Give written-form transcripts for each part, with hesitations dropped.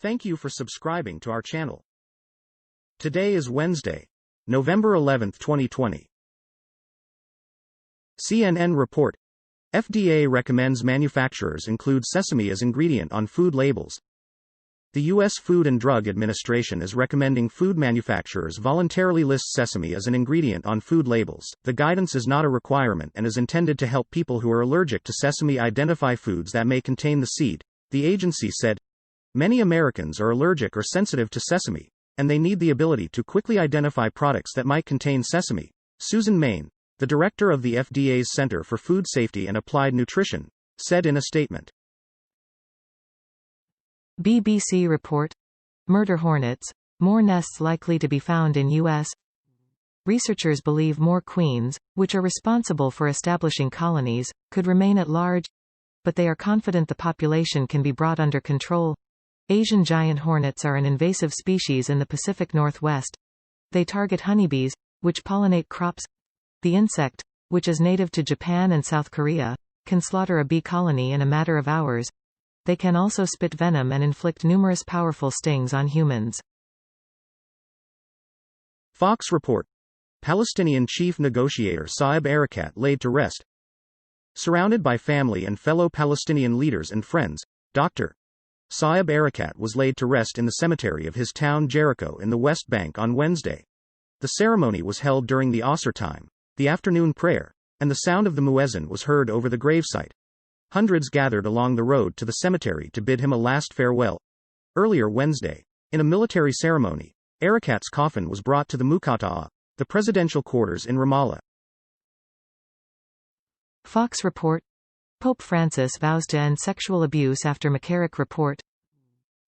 Thank you for subscribing to our channel. Today is Wednesday, November 11, 2020. CNN report. FDA recommends manufacturers include sesame as ingredient on food labels. The U.S. Food and Drug Administration is recommending food manufacturers voluntarily list sesame as an ingredient on food labels. The guidance is not a requirement and is intended to help people who are allergic to sesame identify foods that may contain the seed, the agency said. Many Americans are allergic or sensitive to sesame, and they need the ability to quickly identify products that might contain sesame. Susan Main, the director of the FDA's Center for Food Safety and Applied Nutrition, said in a statement. BBC report. Murder hornets, more nests likely to be found in U.S. Researchers believe more queens, which are responsible for establishing colonies, could remain at large, but they are confident the population can be brought under control. Asian giant hornets are an invasive species in the Pacific Northwest. They target honeybees, which pollinate crops. The insect, which is native to Japan and South Korea, can slaughter a bee colony in a matter of hours. They can also spit venom and inflict numerous powerful stings on humans. Fox report. Palestinian chief negotiator Saeb Erekat laid to rest. Surrounded by family and fellow Palestinian leaders and friends, Dr. Saeb Erekat was laid to rest in the cemetery of his town Jericho in the West Bank on Wednesday. The ceremony was held during the Asr time, the afternoon prayer, and the sound of the muezzin was heard over the gravesite. Hundreds gathered along the road to the cemetery to bid him a last farewell. Earlier Wednesday, in a military ceremony, Erekat's coffin was brought to the Muqata'a, the presidential quarters in Ramallah. Fox report. Pope Francis vows to end sexual abuse after McCarrick report.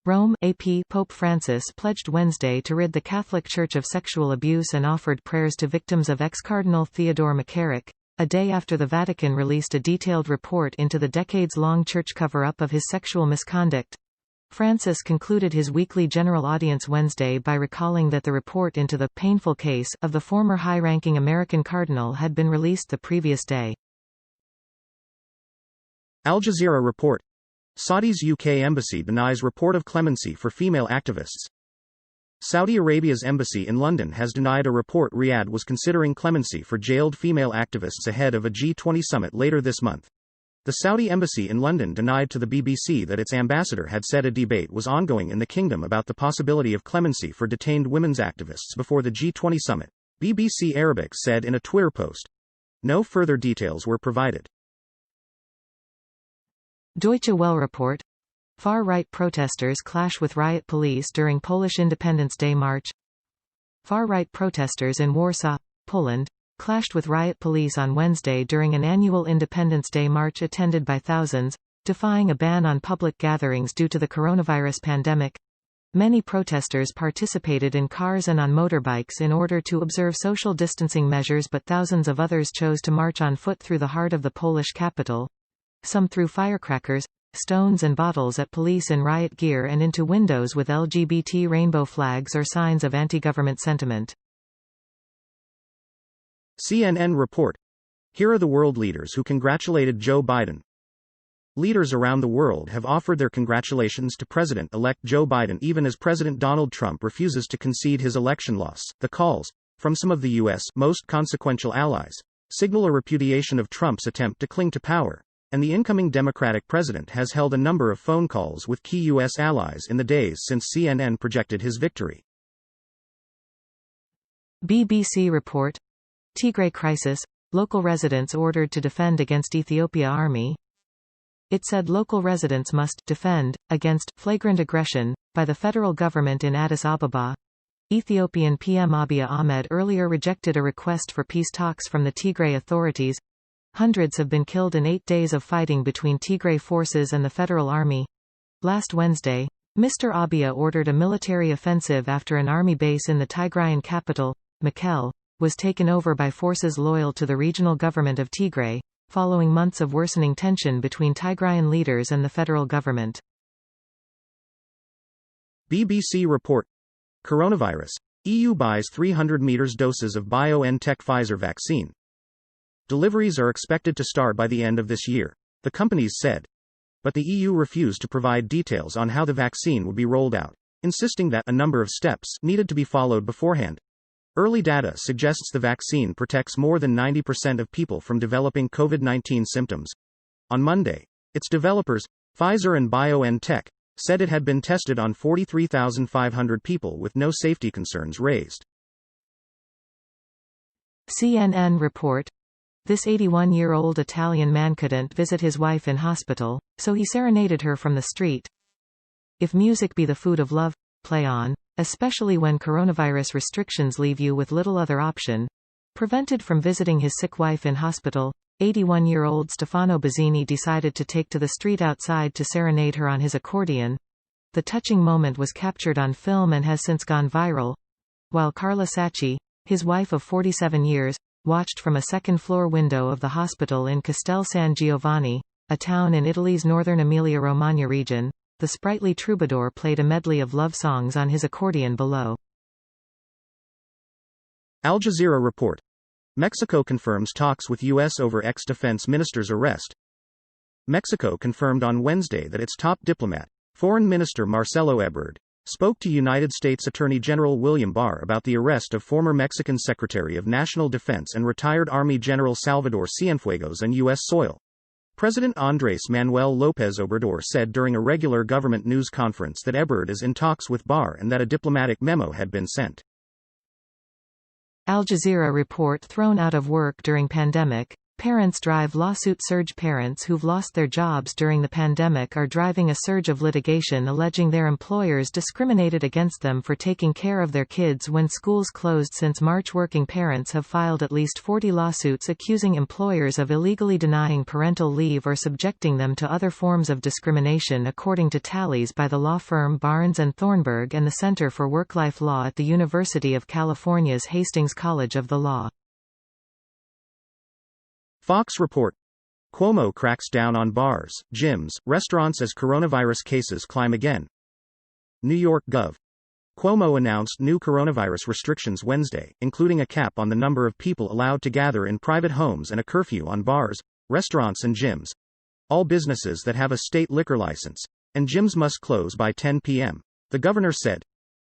Rome, AP. Pope Francis pledged Wednesday to rid the Catholic Church of sexual abuse and offered prayers to victims of ex-Cardinal Theodore McCarrick, a day after the Vatican released a detailed report into the decades-long church cover-up of his sexual misconduct. Francis concluded his weekly general audience Wednesday by recalling that the report into the painful case of the former high-ranking American cardinal had been released the previous day. Al Jazeera report. Saudi's UK embassy denies report of clemency for female activists. Saudi Arabia's embassy in London has denied a report Riyadh was considering clemency for jailed female activists ahead of a G20 summit later this month. The Saudi embassy in London denied to the BBC that its ambassador had said a debate was ongoing in the kingdom about the possibility of clemency for detained women's activists before the G20 summit, BBC Arabic said in a Twitter post. No further details were provided. Deutsche Welle report. Far-right protesters clash with riot police during Polish Independence Day march. Far-right protesters in Warsaw, Poland, clashed with riot police on Wednesday during an annual Independence Day march attended by thousands, defying a ban on public gatherings due to the coronavirus pandemic. Many protesters participated in cars and on motorbikes in order to observe social distancing measures, but thousands of others chose to march on foot through the heart of the Polish capital. Some threw firecrackers, stones and bottles at police in riot gear and into windows with LGBT rainbow flags or signs of anti-government sentiment. CNN report. Here are the world leaders who congratulated Joe Biden. Leaders around the world have offered their congratulations to President-elect Joe Biden even as President Donald Trump refuses to concede his election loss. The calls, from some of the U.S. most consequential allies, signal a repudiation of Trump's attempt to cling to power. And the incoming Democratic president has held a number of phone calls with key U.S. allies in the days since CNN projected his victory. BBC report. Tigre crisis, local residents ordered to defend against Ethiopia army. It said local residents must defend against flagrant aggression by the federal government in Addis Ababa. Ethiopian PM Abiy Ahmed earlier rejected a request for peace talks from the Tigray authorities. Hundreds have been killed in 8 days of fighting between Tigray forces and the federal army. Last Wednesday, Mr. Abiy ordered a military offensive after an army base in the Tigrayan capital, Mekelle, was taken over by forces loyal to the regional government of Tigray, following months of worsening tension between Tigrayan leaders and the federal government. BBC report. Coronavirus. EU buys 300 meters doses of BioNTech Pfizer vaccine. Deliveries are expected to start by the end of this year, the companies said. but the EU refused to provide details on how the vaccine would be rolled out, insisting that a number of steps needed to be followed beforehand. Early data suggests the vaccine protects more than 90% of people from developing COVID-19 symptoms. On Monday, its developers, Pfizer and BioNTech, said it had been tested on 43,500 people with no safety concerns raised. CNN report. This 81-year-old Italian man couldn't visit his wife in hospital, so he serenaded her from the street. If music be the food of love, play on, especially when coronavirus restrictions leave you with little other option. Prevented from visiting his sick wife in hospital, 81-year-old Stefano Bazzini decided to take to the street outside to serenade her on his accordion. The touching moment was captured on film and has since gone viral, while Carla Sacchi, his wife of 47 years, watched from a second-floor window of the hospital in Castel San Giovanni, a town in Italy's northern Emilia-Romagna region. The sprightly troubadour played a medley of love songs on his accordion below. Al Jazeera report. Mexico confirms talks with U.S. over ex-defense minister's arrest. Mexico confirmed on Wednesday that its top diplomat, Foreign Minister Marcelo Ebrard, spoke to United States Attorney General William Barr about the arrest of former Mexican Secretary of National Defense and retired Army General Salvador Cienfuegos on U.S. soil. President Andrés Manuel López Obrador said during a regular government news conference that Ebrard is in talks with Barr and that a diplomatic memo had been sent. Al Jazeera report. Thrown out of work during pandemic, parents drive lawsuit surge. Parents who've lost their jobs during the pandemic are driving a surge of litigation alleging their employers discriminated against them for taking care of their kids when schools closed since March. Working parents have filed at least 40 lawsuits accusing employers of illegally denying parental leave or subjecting them to other forms of discrimination, according to tallies by the law firm Barnes & Thornburg and the Center for Work-Life Law at the University of California's Hastings College of the Law. Fox report. Cuomo cracks down on bars, gyms, restaurants as coronavirus cases climb again. New York Gov. Cuomo announced new coronavirus restrictions Wednesday, including a cap on the number of people allowed to gather in private homes and a curfew on bars, restaurants and gyms. All businesses that have a state liquor license, and gyms must close by 10 p.m., the governor said.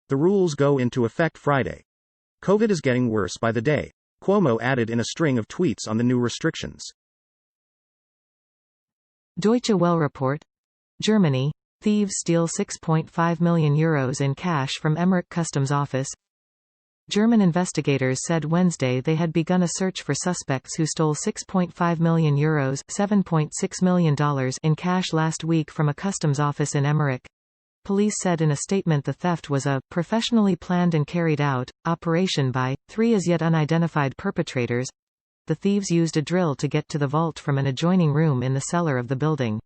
The rules go into effect Friday. COVID is getting worse by the day, Cuomo added in a string of tweets on the new restrictions. Deutsche Welle report. Germany. Thieves steal €6.5 million in cash from Emmerich Customs Office. German investigators said Wednesday they had begun a search for suspects who stole €6.5 million $7.6 million in cash last week from a customs office in Emmerich. Police said in a statement the theft was a professionally planned and carried out operation by 3 as yet unidentified perpetrators. The thieves used a drill to get to the vault from an adjoining room in the cellar of the building.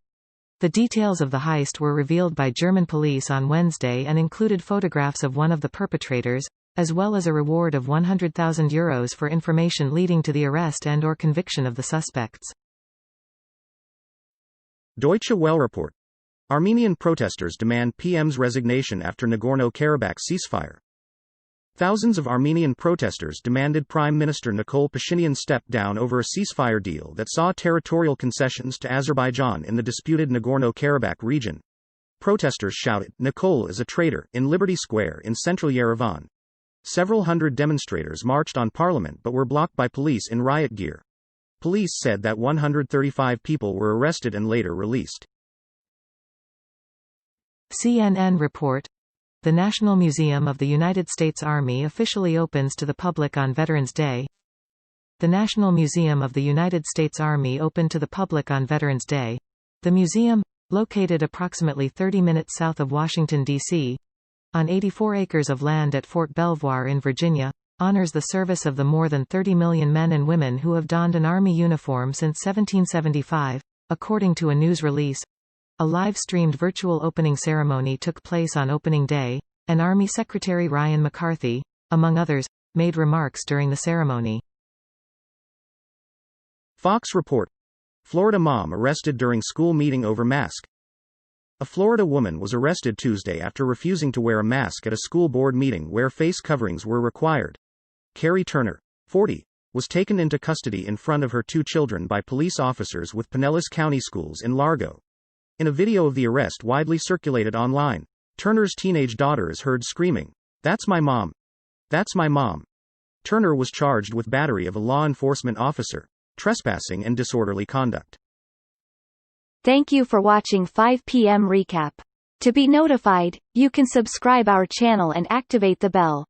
The details of the heist were revealed by German police on Wednesday and included photographs of one of the perpetrators, as well as a reward of €100,000 for information leading to the arrest and/or conviction of the suspects. Deutsche Welle report. Armenian protesters demand PM's resignation after Nagorno-Karabakh ceasefire. Thousands of Armenian protesters demanded Prime Minister Nikol Pashinyan step down over a ceasefire deal that saw territorial concessions to Azerbaijan in the disputed Nagorno-Karabakh region. Protesters shouted, "Nikol is a traitor," in Liberty Square in central Yerevan. Several hundred demonstrators marched on Parliament but were blocked by police in riot gear. Police said that 135 people were arrested and later released. CNN report. The National Museum of the United States Army officially opens to the public on Veterans Day. The National Museum of the United States Army opened to the public on Veterans Day. The museum, located approximately 30 minutes south of Washington, D.C., on 84 acres of land at Fort Belvoir in Virginia, honors the service of the more than 30 million men and women who have donned an Army uniform since 1775, according to a news release. A live-streamed virtual opening ceremony took place on opening day, and Army Secretary Ryan McCarthy, among others, made remarks during the ceremony. Fox report. Florida mom arrested during school meeting over mask. A Florida woman was arrested Tuesday after refusing to wear a mask at a school board meeting where face coverings were required. Carrie Turner, 40, was taken into custody in front of her 2 children by police officers with Pinellas County Schools in Largo. In a video of the arrest widely circulated online, Turner's teenage daughter is heard screaming, "That's my mom! That's my mom!" Turner was charged with battery of a law enforcement officer, trespassing and disorderly conduct. Thank you for watching 5 p.m. recap. To be notified, you can subscribe our channel and activate the bell.